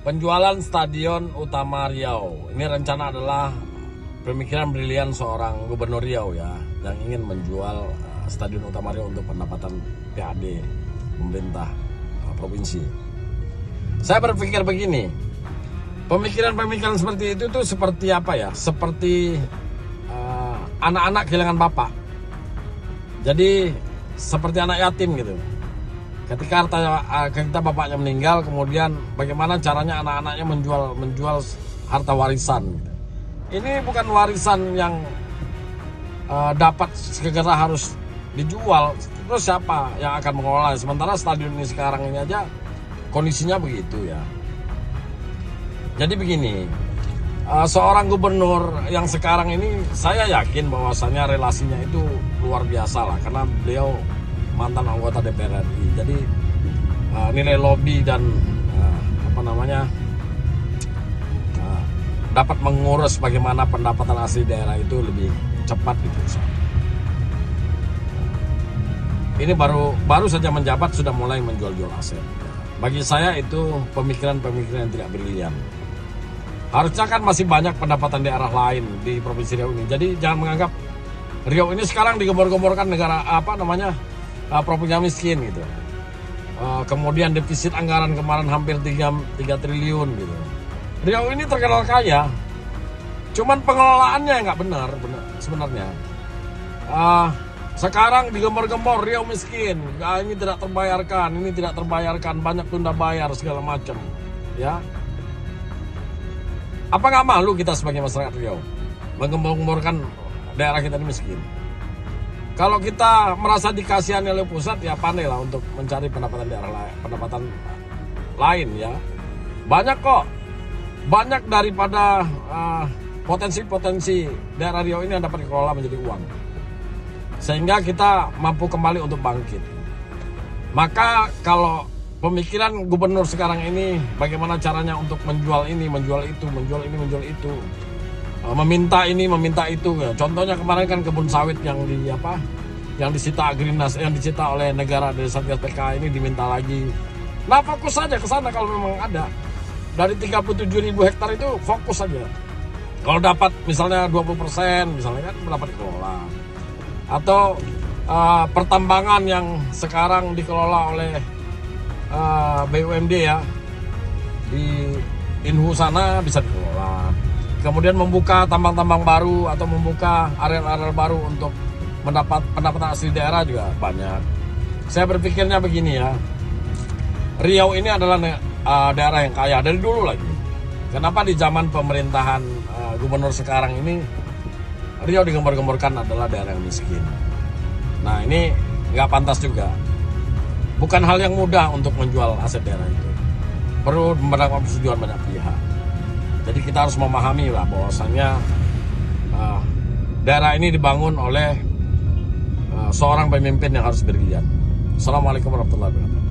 Penjualan Stadion Utama Riau. Ini rencana adalah pemikiran brilian seorang gubernur Riau ya, yang ingin menjual Stadion Utama Riau untuk pendapatan PAD pemerintah provinsi. Saya berpikir begini, pemikiran-pemikiran seperti itu tuh seperti apa ya? Seperti anak-anak kehilangan bapak. Jadi seperti anak yatim gitu. Ketika kita bapaknya meninggal, kemudian bagaimana caranya anak-anaknya menjual harta warisan. Ini bukan warisan yang dapat segera harus dijual. Terus siapa yang akan mengelola? Sementara stadion ini sekarang ini aja kondisinya begitu ya. Jadi begini, seorang gubernur yang sekarang ini saya yakin bahwasannya relasinya itu luar biasa lah, karena beliau mantan anggota DPR RI. Jadi nilai lobby dan dapat mengurus bagaimana pendapatan asli daerah itu lebih cepat di pusat. Ini baru saja menjabat sudah mulai menjual-jual aset. Bagi saya itu pemikiran-pemikiran yang tidak brilian. Harusnya kan masih banyak pendapatan daerah lain di Provinsi Riau ini. Jadi jangan menganggap Riau ini sekarang digembor-gemborkan negara provinsi miskin gitu. Kemudian defisit anggaran kemarin hampir 3 triliun gitu. Riau ini terkenal kaya, cuman pengelolaannya nggak benar sebenarnya. Sekarang digembor-gembor Riau miskin, ini tidak terbayarkan, banyak tunda bayar segala macam, ya. Apa nggak malu kita sebagai masyarakat Riau menggembor-gemborkan daerah kita ini miskin? Kalau kita merasa dikasihani oleh pusat, ya pandailah untuk mencari pendapatan lain ya. Banyak kok, banyak daripada potensi-potensi daerah Riau ini yang dapat dikelola menjadi uang, sehingga kita mampu kembali untuk bangkit. Maka kalau pemikiran gubernur sekarang ini bagaimana caranya untuk menjual ini, menjual itu, meminta ini, meminta itu. Contohnya kemarin kan kebun sawit yang disita Agrinas, yang disita oleh negara dari Satgas PK ini diminta lagi. Nah, fokus saja ke sana kalau memang ada. Dari 37.000 hektar itu fokus saja. Kalau dapat misalnya 20%, misalnya kan dapat dikelola. Atau pertambangan yang sekarang dikelola oleh BUMD ya, di Inhu sana bisa dikelola. Kemudian membuka tambang-tambang baru atau membuka area-area baru untuk mendapat pendapatan asli daerah juga banyak. Saya berpikirnya begini ya, Riau ini adalah daerah yang kaya dari dulu lagi. Kenapa di zaman pemerintahan gubernur sekarang ini Riau digembor-gemborkan adalah daerah yang miskin? Nah, ini nggak pantas juga. Bukan hal yang mudah untuk menjual aset daerah itu. Perlu mendapat persetujuan banyak pihak. Jadi kita harus memahami lah bahwasannya daerah ini dibangun oleh seorang pemimpin yang harus brilian. Assalamualaikum warahmatullahi wabarakatuh.